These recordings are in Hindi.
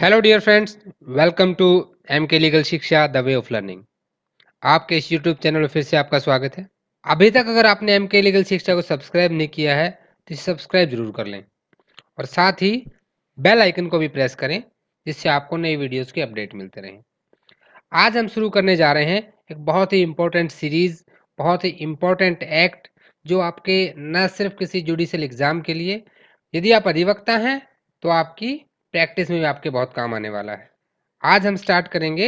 Hello dear friends, welcome to M K legal शिक्षा द वे ऑफ लर्निंग। आपके इस यूट्यूब चैनल में फिर से आपका स्वागत है। अभी तक अगर आपने एम के लीगल शिक्षा को सब्सक्राइब नहीं किया है तो सब्सक्राइब जरूर कर लें और साथ ही बेल आइकन को भी प्रेस करें, जिससे आपको नई वीडियोस के अपडेट मिलते रहें। आज हम शुरू करने जा रहे हैं एक बहुत ही इम्पोर्टेंट सीरीज, बहुत ही इम्पोर्टेंट एक्ट, जो आपके न सिर्फ किसी जुडिशियल एग्जाम के लिए, यदि आप अधिवक्ता हैं तो आपकी प्रैक्टिस में भी आपके बहुत काम आने वाला है। आज हम स्टार्ट करेंगे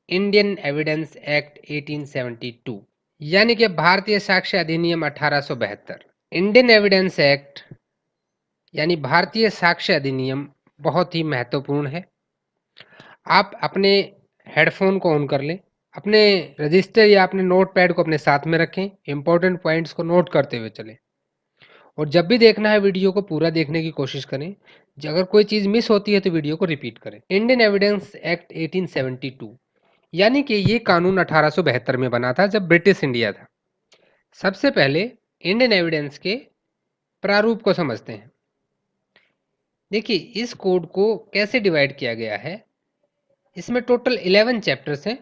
इंडियन एविडेंस एक्ट 1872, यानी कि भारतीय साक्ष्य अधिनियम 1872। इंडियन एविडेंस एक्ट यानी भारतीय साक्ष्य अधिनियम बहुत ही महत्वपूर्ण है। आप अपने हेडफोन को ऑन कर लें, अपने रजिस्टर या अपने नोट पैड को अपने साथ में रखें, इंपॉर्टेंट पॉइंट्स को नोट करते हुए चलें और जब भी देखना है वीडियो को पूरा देखने की कोशिश करें। अगर कोई चीज़ मिस होती है तो वीडियो को रिपीट करें। इंडियन एविडेंस एक्ट 1872 यानी कि ये कानून 1872 में बना था, जब ब्रिटिश इंडिया था। सबसे पहले इंडियन एविडेंस के प्रारूप को समझते हैं। देखिए, इस कोड को कैसे डिवाइड किया गया है। इसमें टोटल 11 चैप्टर्स हैं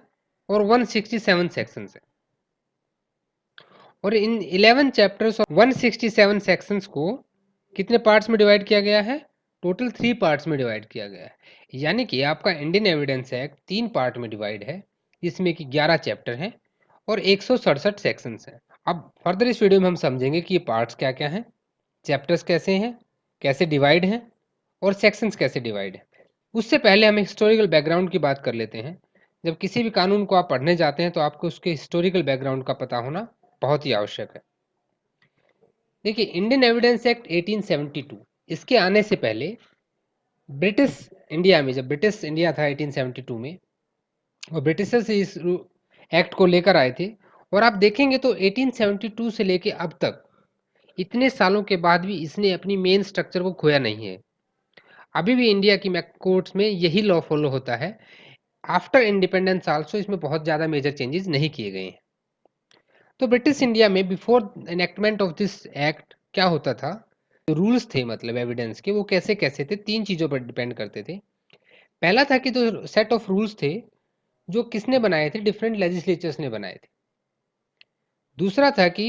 और 167 सेक्शंस हैं और इन 11 चैप्टर्स और 167 सेक्शंस को कितने पार्ट्स में डिवाइड किया गया है? टोटल 3 पार्ट्स में डिवाइड किया गया है। यानी कि आपका इंडियन एविडेंस एक्ट 3 पार्ट में डिवाइड है, जिसमें कि 11 चैप्टर हैं और 167 सेक्शंस हैं। अब फर्दर इस वीडियो में हम समझेंगे कि ये पार्ट्स क्या क्या हैं, चैप्टर्स कैसे हैं, कैसे डिवाइड हैं और सेक्शंस कैसे डिवाइड हैं। उससे पहले हम हिस्टोरिकल बैकग्राउंड की बात कर लेते हैं। जब किसी भी कानून को आप पढ़ने जाते हैं तो आपको उसके हिस्टोरिकल बैकग्राउंड का पता होना बहुत ही आवश्यक है। देखिए, इंडियन एविडेंस एक्ट 1872 इसके आने से पहले ब्रिटिश इंडिया में, जब ब्रिटिश इंडिया था 1872 में, और ब्रिटिशर्स इस एक्ट को लेकर आए थे, और आप देखेंगे तो 1872 से लेके अब तक इतने सालों के बाद भी इसने अपनी मेन स्ट्रक्चर को खोया नहीं है। अभी भी इंडिया की कोर्ट्स में यही लॉ फॉलो होता है। आफ्टर इंडिपेंडेंस आल्सो इसमें बहुत ज़्यादा मेजर चेंजेस नहीं किए गए हैं। तो ब्रिटिश इंडिया में before enactment of this act क्या होता था, जो रूल्स थे मतलब एविडेंस के, वो कैसे कैसे थे, 3 चीज़ों पर डिपेंड करते थे। पहला था कि जो सेट ऑफ रूल्स थे, जो किसने बनाए थे? डिफरेंट लेजिस्लेचर्स ने बनाए थे। दूसरा था कि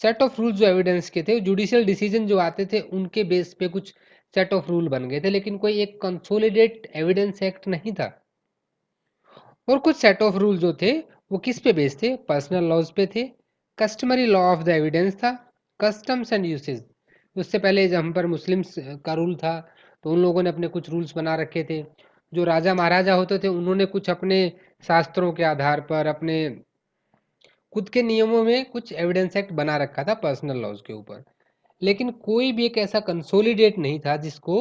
सेट ऑफ रूल्स जो एविडेंस के थे, जुडिशियल डिसीजन जो आते थे उनके बेस पे कुछ सेट ऑफ रूल बन गए थे, लेकिन कोई एक कंसोलिडेट एविडेंस एक्ट नहीं था। और कुछ सेट ऑफ रूल जो थे वो किस पे बेस्ड थे? पर्सनल लॉज पे थे। Customary law of the evidence था, कस्टम्स एंड यूसेज। उससे पहले जब हम पर मुस्लिम्स का रूल था तो उन लोगों ने अपने कुछ रूल्स बना रखे थे। जो राजा महाराजा होते थे उन्होंने कुछ अपने शास्त्रों के आधार पर, अपने खुद के नियमों में कुछ एविडेंस एक्ट बना रखा था पर्सनल लॉज के ऊपर। लेकिन कोई भी एक ऐसा कंसोलिडेट नहीं था जिसको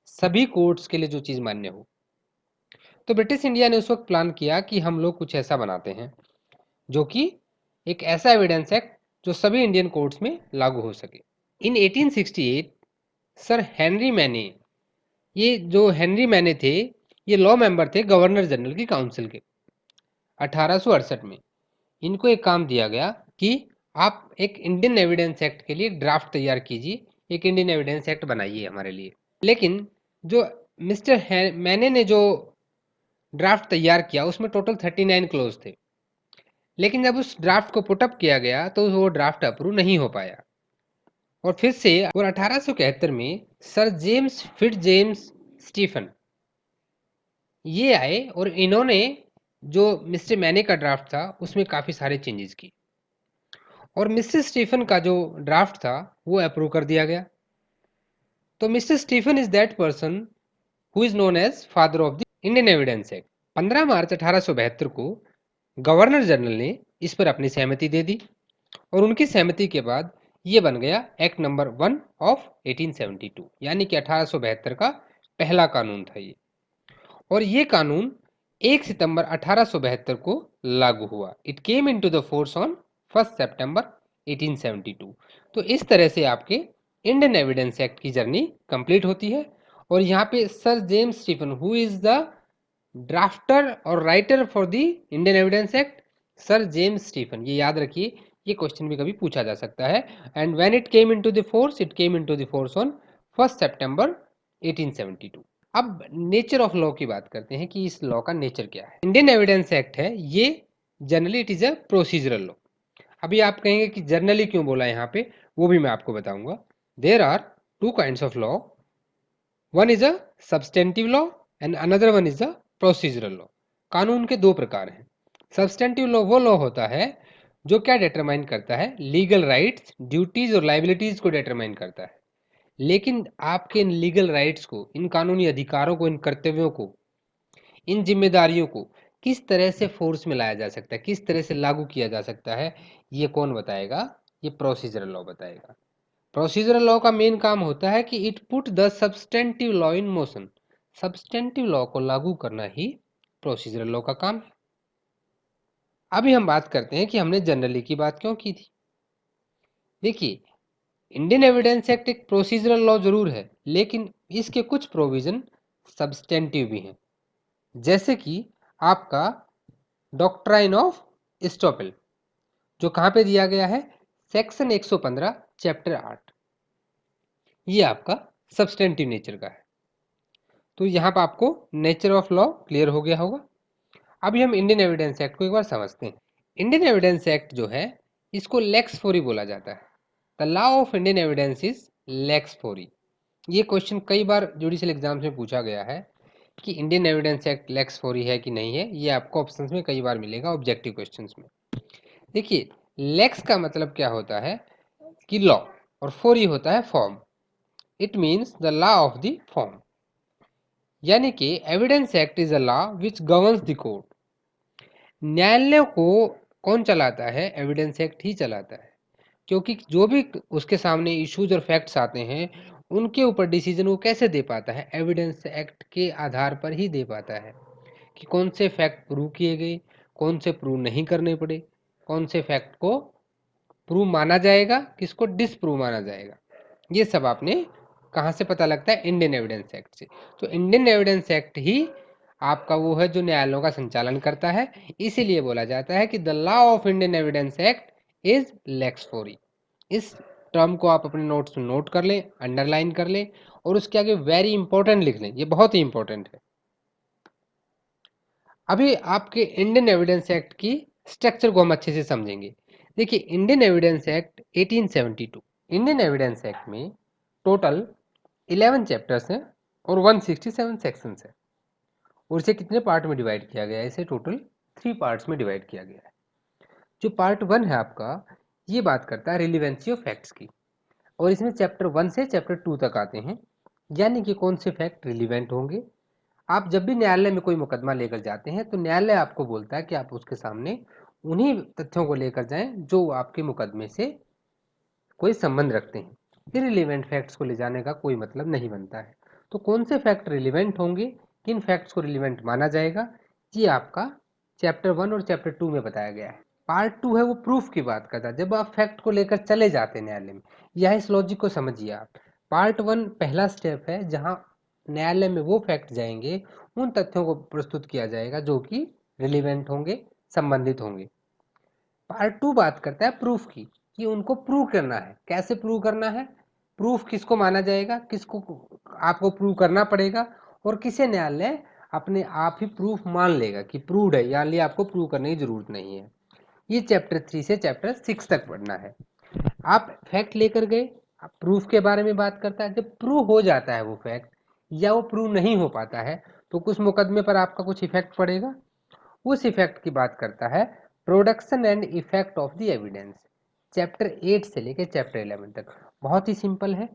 सभी कोर्ट्स के लिए जो चीज़ मान्य हो। तो ब्रिटिश इंडिया ने उस वक्त प्लान किया कि हम लोग कुछ ऐसा बनाते हैं जो कि एक ऐसा एविडेंस एक्ट जो सभी इंडियन कोर्ट्स में लागू हो सके। इन 1868 सर हेनरी मैने, ये जो हेनरी मैने थे, ये लॉ मेंबर थे गवर्नर जनरल की काउंसिल के। 1868 में इनको एक काम दिया गया कि आप एक इंडियन एविडेंस एक्ट के लिए ड्राफ्ट तैयार कीजिए, एक इंडियन एविडेंस एक्ट बनाइए हमारे लिए। लेकिन जो मिस्टर मैने ने जो ड्राफ्ट तैयार किया उसमें टोटल 39 क्लोज थे, लेकिन जब उस ड्राफ्ट को पुटअप किया गया तो वो ड्राफ्ट अप्रूव नहीं हो पाया। और फिर से और 1871 में sir James Fitz James Stephen ये आए और इन्होंने जो मिस्टर मैने का ड्राफ्ट था उसमें काफ़ी सारे चेंजेस की और मिस्टर स्टीफन का जो ड्राफ्ट था वो अप्रूव कर दिया गया। तो mister Stephen is that person who is known as father of the Indian evidence act. 15 March 1872 को गवर्नर जनरल ने इस पर अपनी सहमति दे दी और उनकी सहमति के बाद ये बन गया एक्ट नंबर 1 ऑफ 1872, यानी कि 1872 का पहला कानून था ये। और ये कानून 1 सितंबर 1872 को लागू हुआ। It came into the force on 1 सितंबर 1872। तो इस तरह से आपके इंडियन एविडेंस एक्ट की जर्नी कंप्लीट होती है। और यहाँ पे sir James Stephen who is the drafter और writer for the Indian evidence act, sir James Stephen, ये याद रखिए, ये क्वेश्चन भी कभी पूछा जा सकता है। And when it came into the force, it came into the force on 1 सितंबर 1872। अब नेचर ऑफ लॉ की बात करते हैं कि इस लॉ का नेचर क्या है। इंडियन एविडेंस एक्ट है ये, generally it is a procedural law. अभी आप कहेंगे कि जनरली क्यों बोला यहाँ पे, वो भी मैं आपको बताऊंगा। There are two kinds of law, one is a substantive law and another one is a procedural law. कानून के दो प्रकार हैं। सब्सटेंटिव लॉ वो लॉ होता है जो क्या डिटरमाइन करता है, लीगल राइट्स, ड्यूटीज और लाइबिलिटीज को डिटरमाइन करता है। लेकिन आपके इन लीगल राइट्स को, इन कानूनी अधिकारों को, इन कर्तव्यों को, इन जिम्मेदारियों को किस तरह से फोर्स में लाया जा सकता है, किस तरह से लागू किया जा सकता है, ये कौन बताएगा? ये प्रोसीजरल लॉ बताएगा। प्रोसीजरल लॉ का मेन काम होता है कि it put the substantive law in motion. Substantive law को लागू करना ही प्रोसीजरल लॉ का काम है। अभी हम बात करते हैं कि हमने जनरली की बात क्यों की थी। देखिए, इंडियन एविडेंस एक्ट एक प्रोसीजरल लॉ जरूर है, लेकिन इसके कुछ प्रोविजन सब्सटेंटिव भी हैं। जैसे कि आपका डॉक्ट्राइन ऑफ स्टॉपेल, जो कहां पे दिया गया है, सेक्शन 115 चैप्टर 8। ये आपका सब्सटेंटिव नेचर का है। तो यहाँ पर आपको नेचर ऑफ लॉ क्लियर हो गया होगा। अभी हम इंडियन एविडेंस एक्ट को एक बार समझते हैं। इंडियन एविडेंस एक्ट जो है, इसको लेक्स फोरी बोला जाता है। The law of Indian evidence is lex fori. ये क्वेश्चन कई बार जुडिशियल एग्जाम्स में पूछा गया है कि इंडियन एविडेंस एक्ट लेक्स फोरी है कि नहीं है। ये आपको ऑप्शंस में कई बार मिलेगा, ऑब्जेक्टिव क्वेश्चंस में। देखिए, लेक्स का मतलब क्या होता है कि लॉ, और फोरी होता है form. It means the law of the form. यानी कि evidence act is a law which governs the court. न्यायालय को कौन चलाता है? एविडेंस एक्ट ही चलाता है। क्योंकि जो भी उसके सामने इश्यूज और फैक्ट्स आते हैं, उनके ऊपर डिसीजन वो कैसे दे पाता है? एविडेंस एक्ट के आधार पर ही दे पाता है कि कौन से फैक्ट प्रूव किए गए, कौन से प्रूव नहीं करने पड़े, कौन से फैक्ट को प्रूव माना जाएगा, किसको डिसप्रूव माना जाएगा। ये सब आपने कहाँ से पता लगता है? इंडियन एविडेंस एक्ट से। तो इंडियन एविडेंस एक्ट ही आपका वो है जो न्यायालयों का संचालन करता है। इसीलिए बोला जाता है कि the law of Indian evidence act is lex fori. इस टर्म को आप अपने नोट्स में नोट कर लें, अंडरलाइन कर लें, और उसके आगे वेरी इंपॉर्टेंट लिख लें। ये बहुत ही इंपॉर्टेंट है। अभी आपके इंडियन एविडेंस एक्ट की स्ट्रक्चर को हम अच्छे से समझेंगे। देखिए, Indian evidence act 1872, Indian evidence act में टोटल 11 चैप्टर्स हैं और 167 सेक्शंस हैं। और इसे कितने पार्ट में डिवाइड किया गया है? इसे टोटल 3 पार्ट्स में डिवाइड किया गया है। जो पार्ट 1 है आपका, ये बात करता है रिलीवेंसी ऑफ फैक्ट्स की, और इसमें चैप्टर 1 से चैप्टर 2 तक आते हैं। यानी कि कौन से फैक्ट रिलीवेंट होंगे। आप जब भी न्यायालय में कोई मुकदमा लेकर जाते हैं, तो न्यायालय आपको बोलता है कि आप उसके सामने उन्हीं तथ्यों को लेकर जाएं जो आपके मुकदमे से कोई संबंध रखते हैं। इररिलेवेंट फैक्ट्स को ले जाने का कोई मतलब नहीं बनता है। तो कौन से फैक्ट रिलेवेंट होंगे, किन फैक्ट्स को रिलेवेंट माना जाएगा, ये आपका चैप्टर 1 और चैप्टर 2 में बताया गया है। पार्ट 2 है वो प्रूफ की बात करता है। जब आप फैक्ट को लेकर चले जाते हैं न्यायालय में, यह इस लॉजिक को समझिए आप। पार्ट 1 पहला स्टेप है जहां न्यायालय में वो फैक्ट जाएंगे, उन तथ्यों को प्रस्तुत किया जाएगा जो कि रिलेवेंट होंगे, संबंधित होंगे। पार्ट 2 बात करता है प्रूफ की, कि उनको प्रूव करना है। कैसे प्रूव करना है? प्रूफ किसको माना जाएगा, किसको आपको प्रूव करना पड़ेगा, और किसे न्यायालय अपने आप ही प्रूफ मान लेगा कि प्रूव्ड है, यानी आपको प्रूव करने की जरूरत नहीं है। ये चैप्टर 3 से चैप्टर 6 तक पढ़ना है। आप फैक्ट लेकर गए, आप प्रूफ के बारे में बात करता है। जब प्रूव हो जाता है वो फैक्ट, या वो प्रूव नहीं हो पाता है, तो कुछ मुकदमे पर आपका कुछ इफेक्ट पड़ेगा। उस इफेक्ट की बात करता है production and effect of the evidence, chapter 8 से लेकर चैप्टर 11 तक। बहुत ही सिंपल है।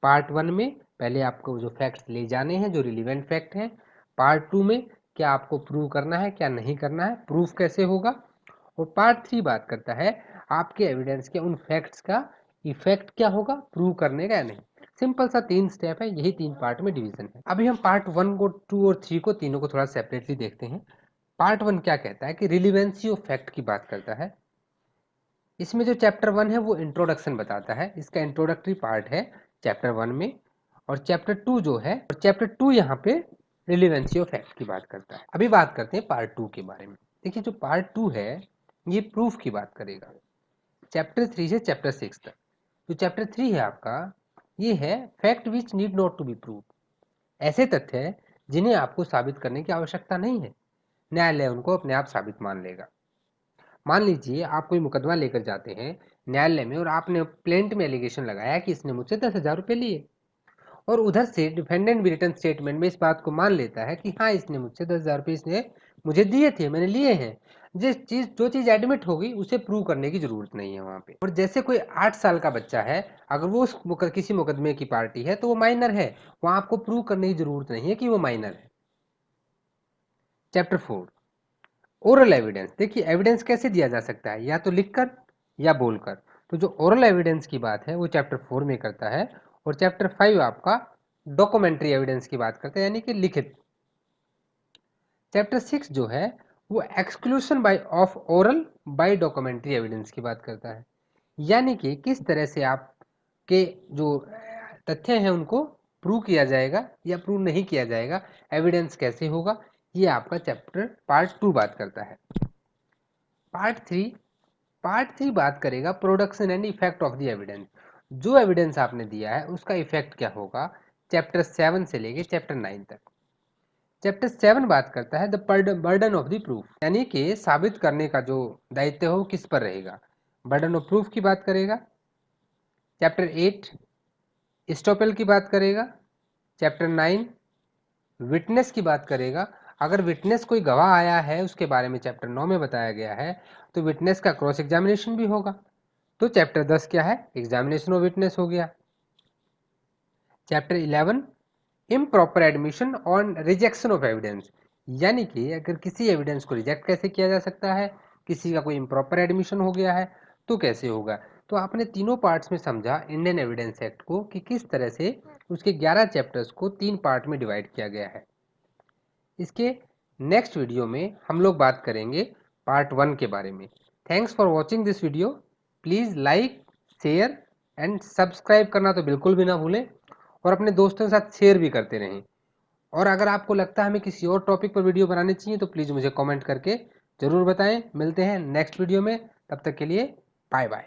पार्ट 1 में पहले आपको जो फैक्ट्स ले जाने हैं, जो रिलीवेंट फैक्ट हैं। पार्ट 2 में क्या आपको प्रूव करना है, क्या नहीं करना है, प्रूफ कैसे होगा। और पार्ट 3 बात करता है आपके एविडेंस के उन फैक्ट्स का इफेक्ट क्या होगा, प्रूव करने का या नहीं। सिंपल सा 3 स्टेप है, यही 3 पार्ट में डिवीजन है। अभी हम पार्ट 1 को, 2 और 3 को, तीनों को थोड़ा सेपरेटली देखते हैं। पार्ट 1 क्या कहता है कि रिलीवेंसी ऑफ फैक्ट की बात करता है। इसमें जो चैप्टर 1 है वो इंट्रोडक्शन बताता है, इसका इंट्रोडक्टरी पार्ट है चैप्टर 1 में। और चैप्टर 2 जो है, और चैप्टर 2 यहाँ पे रिलीवेंसी ऑफ फैक्ट की बात करता है। अभी बात करते हैं पार्ट 2 के बारे में। देखिए, जो पार्ट 2 है ये प्रूफ की बात करेगा, चैप्टर 3 से चैप्टर 6 तक। जो चैप्टर 3 है आपका, ये है fact which need not to be prove. ऐसे तथ्य है जिन्हें आपको साबित करने की आवश्यकता नहीं है। न्यायालय उनको अपने आप साबित मान लेगा। मान लीजिए आप कोई मुकदमा लेकर जाते हैं न्यायालय में और आपने प्लेंट में एलिगेशन लगाया कि इसने मुझसे 10,000 रुपये लिए, और उधर से डिफेंडेंट भी रिटर्न स्टेटमेंट में इस बात को मान लेता है कि हाँ इसने मुझसे 10,000 रुपये इसने मुझे दिए थे, मैंने लिए हैं। जो चीज एडमिट होगी उसे प्रूव करने की जरूरत नहीं है वहां पे। और जैसे कोई 8 साल का बच्चा है, अगर वो किसी मुकदमे की पार्टी है तो वो माइनर है, वहां आपको प्रूव करने की जरूरत नहीं है कि वो माइनर है। Chapter 4 oral evidence. देखिए एविडेंस कैसे दिया जा सकता है, या तो लिखकर या बोलकर। तो जो ओरल एविडेंस की बात है वो चैप्टर 4 में करता है, और चैप्टर 5 आपका डॉक्यूमेंट्री एविडेंस की बात करता है, यानी कि लिखित। चैप्टर 6 जो है वो exclusion by of oral by documentary evidence की बात करता है, यानी कि किस तरह से आपके जो तथ्य हैं उनको प्रूव किया जाएगा या प्रूव नहीं किया जाएगा, एविडेंस कैसे होगा, ये आपका चैप्टर पार्ट 2 बात करता है। पार्ट थ्री बात करेगा production and effect of the evidence. जो एविडेंस आपने दिया है उसका इफेक्ट क्या होगा, चैप्टर 7 से लेके चैप्टर 9 तक। चैप्टर 7 बात करता है the burden of the proof, यानी कि साबित करने का जो दायित्व हो किस पर रहेगा, बर्डन ऑफ प्रूफ की बात करेगा। चैप्टर 8 स्टॉपेल की बात करेगा। चैप्टर 9 विटनेस की बात करेगा। अगर विटनेस कोई गवाह आया है उसके बारे में चैप्टर 9 में बताया गया है तो विटनेस का क्रॉस एग्जामिनेशन भी होगा। तो चैप्टर 10 क्या है, एग्जामिनेशन ऑफ विटनेस हो गया। Chapter 11 improper admission on rejection of evidence, यानी कि अगर किसी एविडेंस को रिजेक्ट कैसे किया जा सकता है, किसी का कोई इम्प्रॉपर एडमिशन हो गया है तो कैसे होगा। तो आपने तीनों पार्ट्स में समझा इंडियन एविडेंस एक्ट को कि किस तरह से उसके 11 चैप्टर्स को 3 पार्ट में डिवाइड किया गया है। इसके नेक्स्ट वीडियो में हम लोग बात करेंगे पार्ट 1 के बारे में। Thanks for watching this video. Please like, share and subscribe करना तो बिल्कुल भी ना भूलें, और अपने दोस्तों के साथ शेयर भी करते रहें। और अगर आपको लगता है हमें किसी और टॉपिक पर वीडियो बनानी चाहिए तो प्लीज़ मुझे कमेंट करके ज़रूर बताएं। मिलते हैं नेक्स्ट वीडियो में, तब तक के लिए बाय बाय।